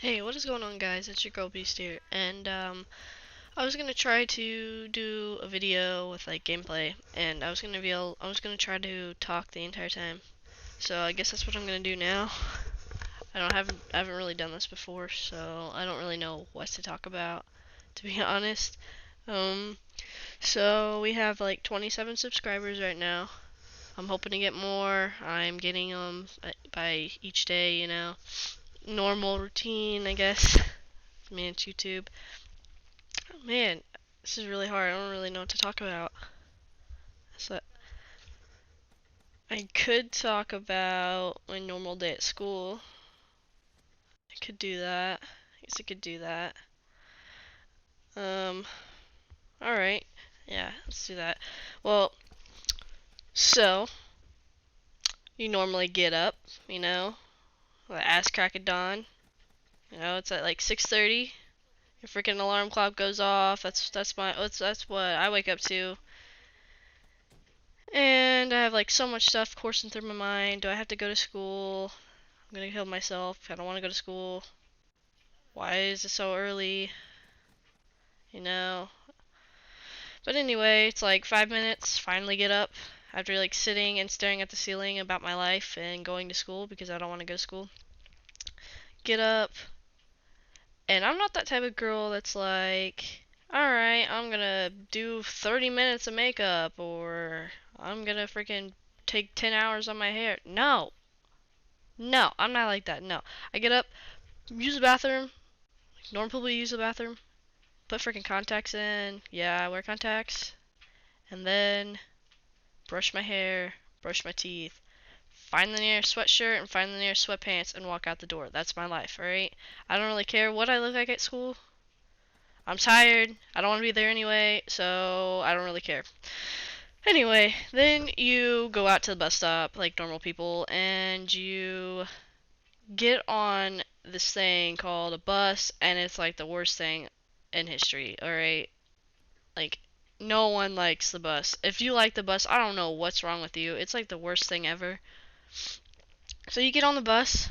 Hey, what is going on, guys? It's your girl Beast here, and I was gonna try to do a video with like gameplay, and I was gonna try to talk the entire time. So I guess that's what I'm gonna do now. I haven't really done this before, so I don't really know what to talk about, to be honest. Um, so we have like 27 subscribers right now. I'm hoping to get more. I'm getting them by each day, you know. Normal routine, I guess. Me and YouTube. Oh, man, this is really hard. I don't really know what to talk about. So I could talk about my normal day at school. I could do that. I guess I could do that. Um, alright. Yeah, let's do that. Well, so, you normally get up, you know, the ass crack of dawn. You know, it's at like 6:30. Your freaking alarm clock goes off. That's what I wake up to. And I have like so much stuff coursing through my mind. Do I have to go to school? I'm gonna kill myself. I don't want to go to school. Why is it so early? You know. But anyway, it's like 5 minutes. Finally get up after like sitting and staring at the ceiling about my life and going to school because I don't want to go to school. Get up, and I'm not that type of girl that's like, alright, I'm gonna do 30 minutes of makeup or I'm gonna freaking take 10 hours on my hair. No. No, I'm not like that. No. I get up, use the bathroom, like normal people use the bathroom, put freaking contacts in. Yeah, I wear contacts. And then brush my hair, brush my teeth, find the nearest sweatshirt and find the nearest sweatpants and walk out the door. That's my life, alright? I don't really care what I look like at school. I'm tired. I don't want to be there anyway, so I don't really care. Anyway, then you go out to the bus stop like normal people and you get on this thing called a bus, and it's like the worst thing in history, alright? Like, no one likes the bus. If you like the bus, I don't know what's wrong with you. It's like the worst thing ever. So you get on the bus,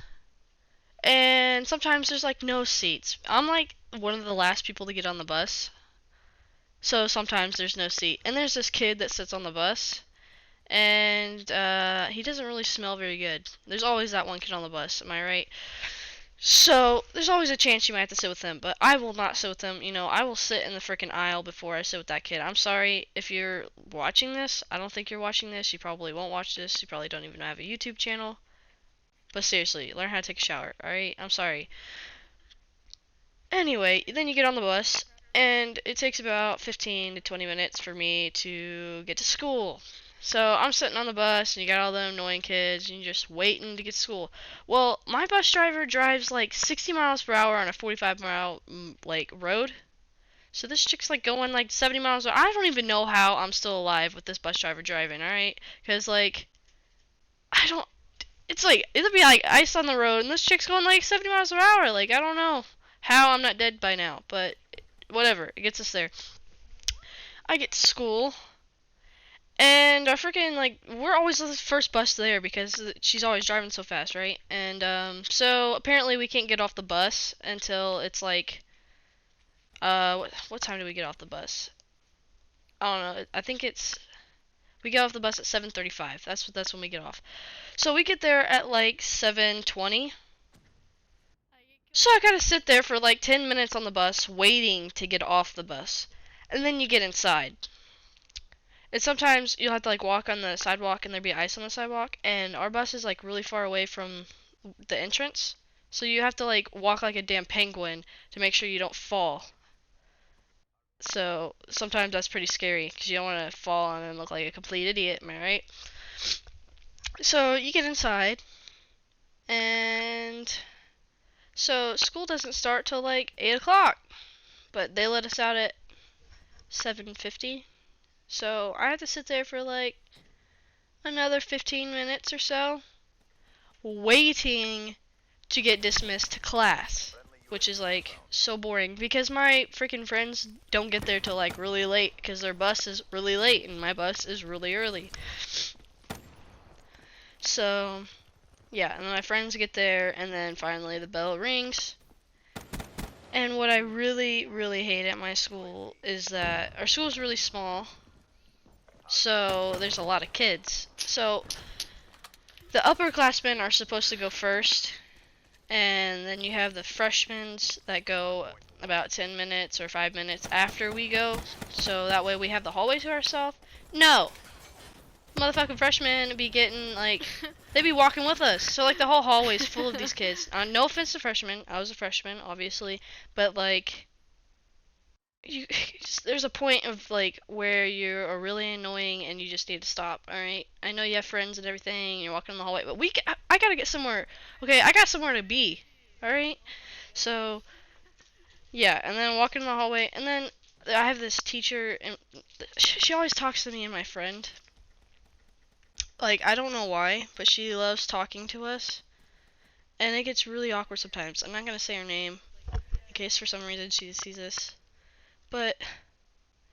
and sometimes there's like no seats. I'm like one of the last people to get on the bus. So sometimes there's no seat. And there's this kid that sits on the bus, and he doesn't really smell very good. There's always that one kid on the bus, am I right? So, there's always a chance you might have to sit with him, but I will not sit with him. You know, I will sit in the freaking aisle before I sit with that kid. I'm sorry if you're watching this. I don't think you're watching this. You probably won't watch this. You probably don't even have a YouTube channel. But seriously, learn how to take a shower, alright? I'm sorry. Anyway, then you get on the bus, and it takes about 15 to 20 minutes for me to get to school. So I'm sitting on the bus, and you got all them annoying kids, and you're just waiting to get to school. Well, my bus driver drives like 60 miles per hour on a 45-mile like road. So this chick's like going like 70 miles per hour. I don't even know how I'm still alive with this bus driver driving, alright? Because like, I don't, it's like, it'll be like ice on the road, and this chick's going like 70 miles per hour. Like, I don't know how I'm not dead by now, but whatever, it gets us there. I get to school, and our freaking, like, we're always the first bus there because she's always driving so fast, right? And, so apparently we can't get off the bus until it's like, what time do we get off the bus? I don't know. I think we get off the bus at 7:35. That's when we get off. So we get there at like 7:20. So I gotta sit there for like 10 minutes on the bus waiting to get off the bus. And then you get inside. And sometimes you'll have to like walk on the sidewalk and there'll be ice on the sidewalk, and our bus is like really far away from the entrance. So you have to like walk like a damn penguin to make sure you don't fall. So sometimes that's pretty scary because you don't want to fall and then look like a complete idiot, am I right? So you get inside, and so school doesn't start till like 8 o'clock, but they let us out at 7:50. So I had to sit there for like another 15 minutes or so, waiting to get dismissed to class, which is like so boring because my freaking friends don't get there till like really late because their bus is really late and my bus is really early. So, yeah, and then my friends get there, and then finally the bell rings, And what I really, really hate at my school is that our school is really small, so there's a lot of kids. So the upperclassmen are supposed to go first, and then you have the freshmen that go about 10 minutes or 5 minutes after we go, so that way we have the hallway to ourselves. No! Motherfucking freshmen be getting, like, they be walking with us. So, like, the whole hallway is full of these kids. No offense to freshmen. I was a freshman, obviously. But, like, you, there's a point of, like, where you're really annoying and you just need to stop, alright? I know you have friends and everything, and you're walking in the hallway, but I gotta get somewhere. Okay, I got somewhere to be, alright? So, yeah, and then walking in the hallway, and then I have this teacher, and she always talks to me and my friend. Like, I don't know why, but she loves talking to us. And it gets really awkward sometimes. I'm not gonna say her name, in case for some reason she sees this. But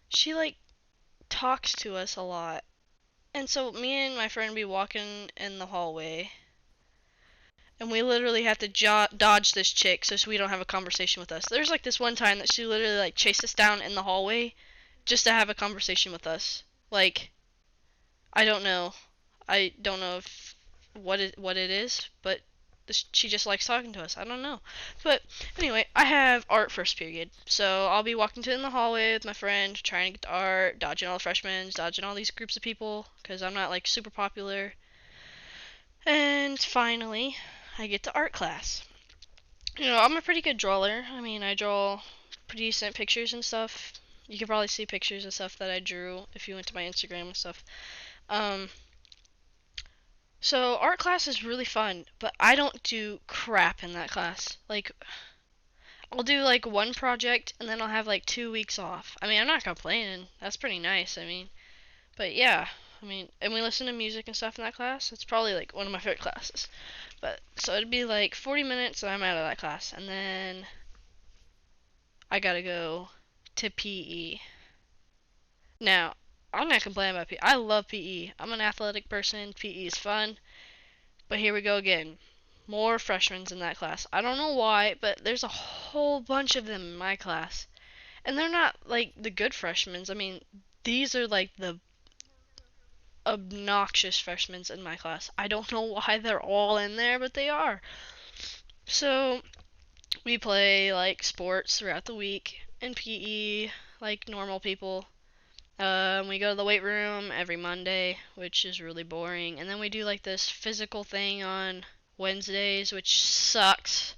she, like, talks to us a lot. And so me and my friend be walking in the hallway. And we literally have to dodge this chick so we don't have a conversation with us. There's, like, this one time that she literally, like, chased us down in the hallway just to have a conversation with us. Like, I don't know. I don't know if what it is, but she just likes talking to us. I don't know. But anyway, I have art first period. So I'll be walking in the hallway with my friend, trying to get to art, dodging all the freshmen, dodging all these groups of people, because I'm not like super popular. And finally, I get to art class. You know, I'm a pretty good drawer. I mean, I draw pretty decent pictures and stuff. You can probably see pictures and stuff that I drew if you went to my Instagram and stuff. So art class is really fun, but I don't do crap in that class. Like, I'll do like one project and then I'll have like 2 weeks off. I mean, I'm not complaining. That's pretty nice. I mean, but yeah. I mean, and we listen to music and stuff in that class. It's probably like one of my favorite classes. But so it'd be like 40 minutes and I'm out of that class. And then I gotta go to PE. Now, I'm not complaining about PE. I love PE. I'm an athletic person. PE is fun. But here we go again. More freshmen in that class. I don't know why, but there's a whole bunch of them in my class. And they're not like the good freshmen. I mean, these are like the obnoxious freshmen in my class. I don't know why they're all in there, but they are. So, we play like sports throughout the week in PE, like normal people. We go to the weight room every Monday, which is really boring. And then we do like this physical thing on Wednesdays, which sucks.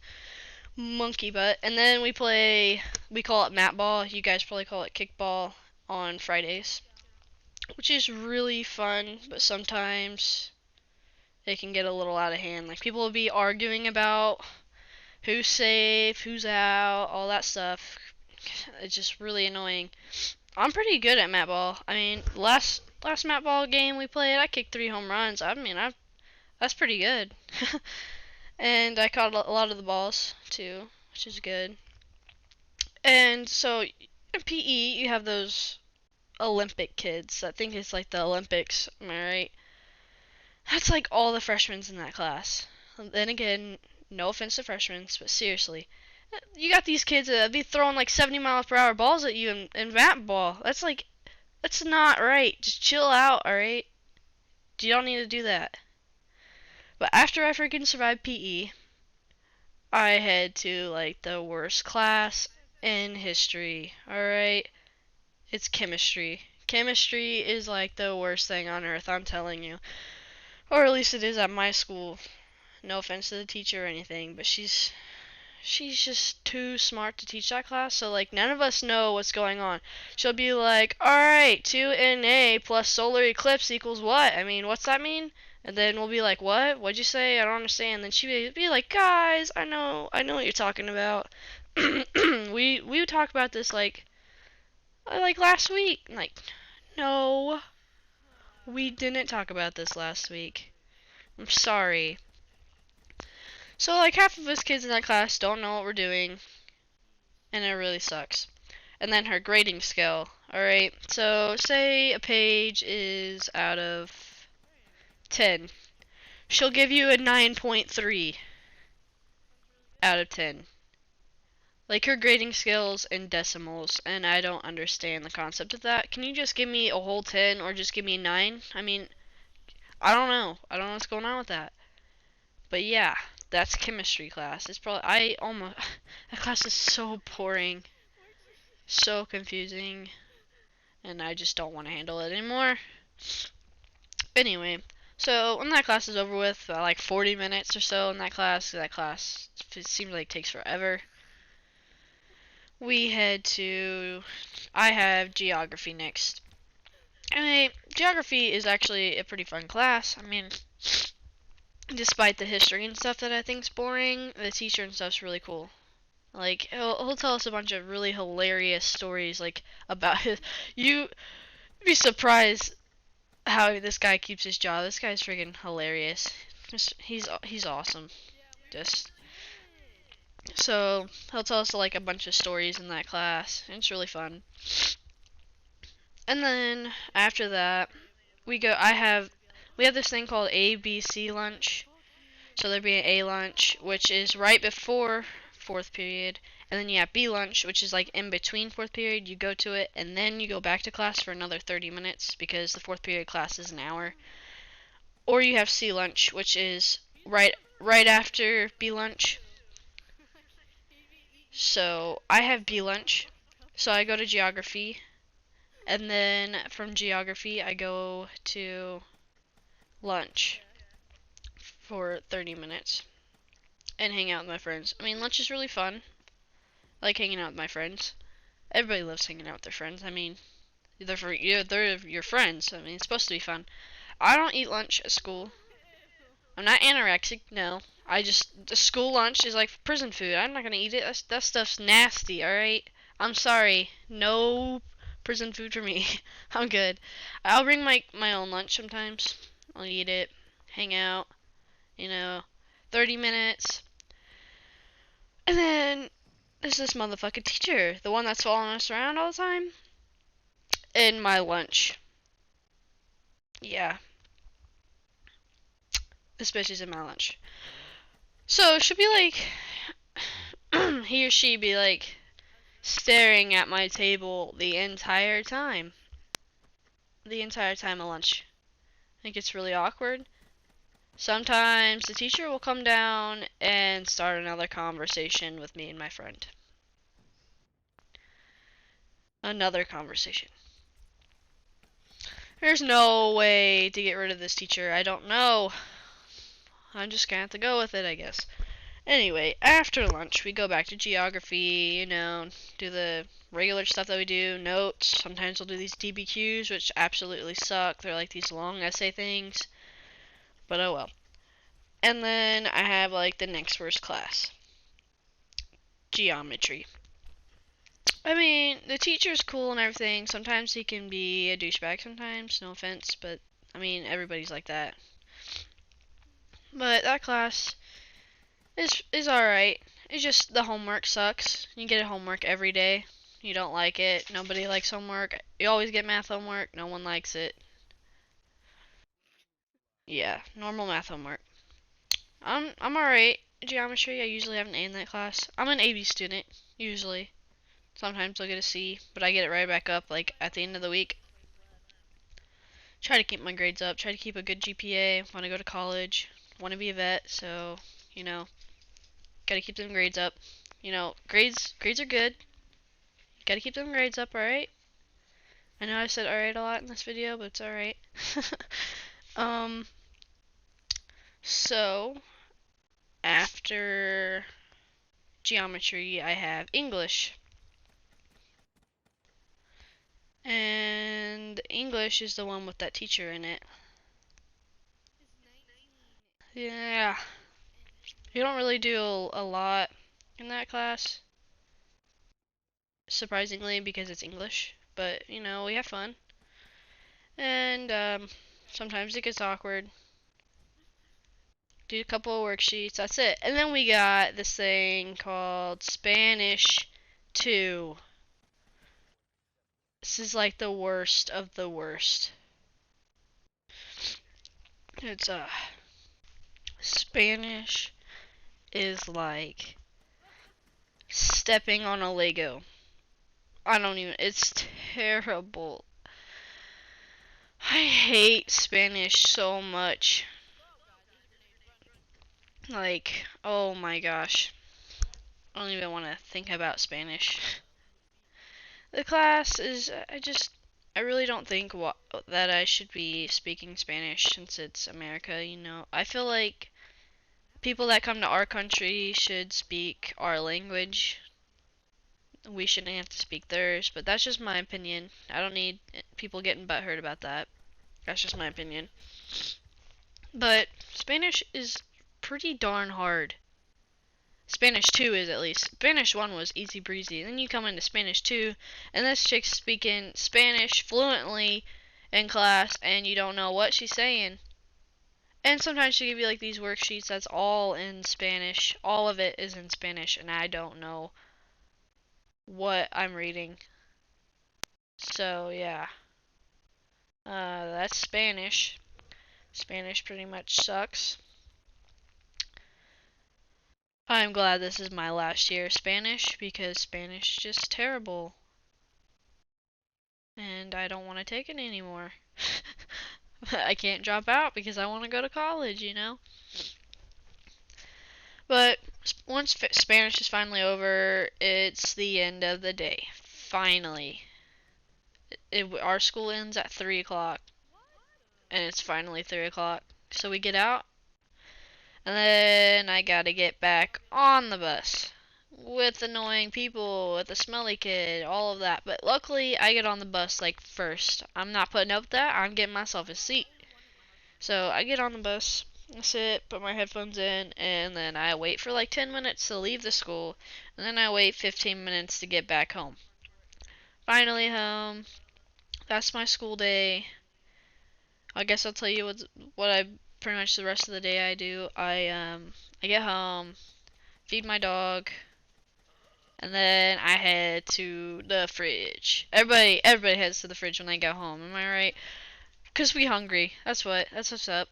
Monkey butt. And then we call it mat ball. You guys probably call it kickball on Fridays, which is really fun, but sometimes it can get a little out of hand. Like, people will be arguing about who's safe, who's out, all that stuff. It's just really annoying. I'm pretty good at mat ball. I mean, last mat ball game we played, I kicked 3 home runs. I mean, that's pretty good. And I caught a lot of the balls too, which is good. And so in PE, you have those Olympic kids that think it's like the Olympics. Am I right? That's like all the freshmen in that class. Then again, no offense to freshmen, but seriously, you got these kids that be throwing like 70 mph balls at you in mat ball. That's not right. Just chill out, alright? You don't need to do that. But after I freaking survived PE, I head to like the worst class in history, alright? It's chemistry. Chemistry is like the worst thing on earth, I'm telling you. Or at least it is at my school. No offense to the teacher or anything, but she's just too smart to teach that class, so like none of us know what's going on. She'll be like, alright, 2Na plus solar eclipse equals what? I mean, what's that mean? And then we'll be like, what? What'd you say? I don't understand. And then she'd be like, guys, I know what you're talking about. we would talk about this like last week. Like, no, we didn't talk about this last week. I'm sorry. So like half of us kids in that class don't know what we're doing, and it really sucks. And then her grading scale. Alright, so say a page is out of 10. She'll give you a 9.3 out of 10. Like her grading scales in decimals, and I don't understand the concept of that. Can you just give me a whole 10 or just give me a 9? I mean, I don't know. I don't know what's going on with that. But yeah, that's chemistry class. It's probably I almost that class is so boring, so confusing, and I just don't want to handle it anymore. Anyway, so when that class is over with, like 40 minutes or so in that class it seems like it takes forever. We head to I have geography next. I mean, geography is actually a pretty fun class. I mean, despite the history and stuff that I think's boring, the teacher and stuff's really cool. Like he'll tell us a bunch of really hilarious stories, like about his. You'd be surprised how this guy keeps his job. This guy's freaking hilarious. He's awesome. Just so he'll tell us like a bunch of stories in that class. It's really fun. And then after that, we go. We have this thing called ABC lunch. So there'd be an A lunch, which is right before fourth period, and then you have B lunch, which is like in between fourth period. You go to it, and then you go back to class for another 30 minutes because the fourth period class is an hour. Or you have C lunch, which is right after B lunch. So I have B lunch, so I go to geography, and then from geography I go to lunch for 30 minutes and hang out with my friends. I mean, lunch is really fun. I like hanging out with my friends. Everybody loves hanging out with their friends. I mean, they're your friends. I mean, it's supposed to be fun. I don't eat lunch at school. I'm not anorexic. No, the school lunch is like prison food. I'm not gonna eat it. That stuff's nasty. All right. I'm sorry. No prison food for me. I'm good. I'll bring my own lunch sometimes. I'll eat it. Hang out. You know, 30 minutes. And then there's this motherfucking teacher, the one that's following us around all the time, in my lunch. Yeah, this bitch is in my lunch. So she'll be like, he or she be like staring at my table the entire time. The entire time of lunch. I think it's really awkward. Sometimes the teacher will come down and start another conversation with me and my friend. Another conversation. There's no way to get rid of this teacher. I don't know. I'm just gonna have to go with it, I guess. Anyway, after lunch, we go back to geography, do the regular stuff that we do, notes. Sometimes we'll do these DBQs, which absolutely suck. They're like these long essay things. But oh well. And then I have like the next worst class. Geometry. I mean, the teacher's cool and everything. Sometimes he can be a douchebag sometimes, no offense, but I mean, everybody's like that. But that class is alright. It's just the homework sucks. You get homework every day. You don't like it. Nobody likes homework. You always get math homework. No one likes it. Yeah, normal math homework. I'm alright. Geometry, I usually have an A in that class. I'm an AB student, usually. Sometimes I'll get a C, but I get it right back up like at the end of the week. Try to keep my grades up. Try to keep a good GPA. Want to go to college. Want to be a vet, so, gotta keep them grades up. Grades are good. Gotta keep them grades up, alright? I know I said alright a lot in this video, but it's alright. um, so, after geometry, I have English. And English is the one with that teacher in it. Yeah. You don't really do a lot in that class, surprisingly, because it's English. But, we have fun. And sometimes it gets awkward. Do a couple of worksheets, that's it. And then we got this thing called Spanish 2. This is like the worst of the worst. It's Spanish is like stepping on a Lego. I don't even, it's terrible. I hate Spanish so much. Like, oh my gosh. I don't even want to think about Spanish. The class is, I really don't think that I should be speaking Spanish since it's America, you know. I feel like people that come to our country should speak our language. We shouldn't have to speak theirs, but that's just my opinion. I don't need people getting butthurt about that. That's just my opinion. But Spanish is pretty darn hard. Spanish 2 is at least. Spanish 1 was easy breezy. Then you come into Spanish 2, and this chick's speaking Spanish fluently in class, and you don't know what she's saying. And sometimes she'll give you like these worksheets that's all in Spanish. All of it is in Spanish, and I don't know what I'm reading. So, yeah. That's Spanish. Spanish pretty much sucks. I'm glad this is my last year of Spanish because Spanish is just terrible. And I don't want to take it anymore. I can't drop out because I want to go to college, you know? But once Spanish is finally over, it's the end of the day. Finally. Our school ends at 3 o'clock. And it's finally 3 o'clock. So we get out. And then I gotta get back on the bus. With annoying people, with a smelly kid, all of that. But luckily, I get on the bus like first. I'm not putting up with that. I'm getting myself a seat. So I get on the bus, I sit, put my headphones in, and then I wait for like 10 minutes to leave the school. And then I wait 15 minutes to get back home. Finally home. That's my school day. I guess I'll tell you what I pretty much the rest of the day I do. I get home, feed my dog, and then I head to the fridge. Everybody heads to the fridge when they go home. Am I right? 'Cause we hungry. That's what's up.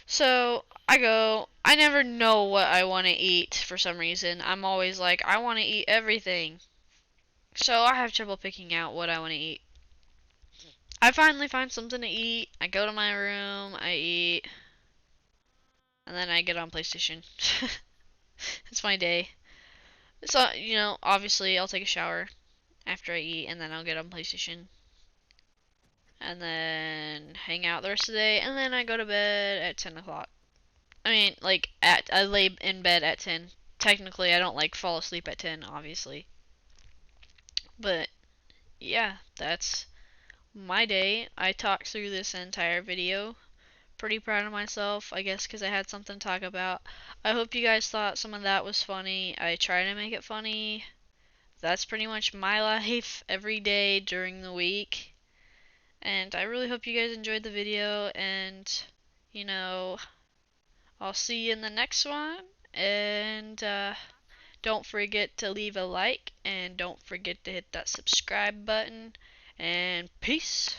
So I go. I never know what I want to eat for some reason. I'm always like, I want to eat everything. So I have trouble picking out what I want to eat. I finally find something to eat. I go to my room. I eat. And then I get on PlayStation. It's my day. So, you know, obviously I'll take a shower after I eat and then I'll get on PlayStation. And then hang out the rest of the day. And then I go to bed at 10 o'clock. I mean, like, I lay in bed at 10. Technically, I don't, like, fall asleep at 10, obviously. But, yeah, that's my day. I talked through this entire video. Pretty proud of myself, I guess, because I had something to talk about. I hope you guys thought some of that was funny. I try to make it funny. That's pretty much my life every day during the week. And I really hope you guys enjoyed the video, and, you know, I'll see you in the next one. And, don't forget to leave a like, and don't forget to hit that subscribe button. And peace.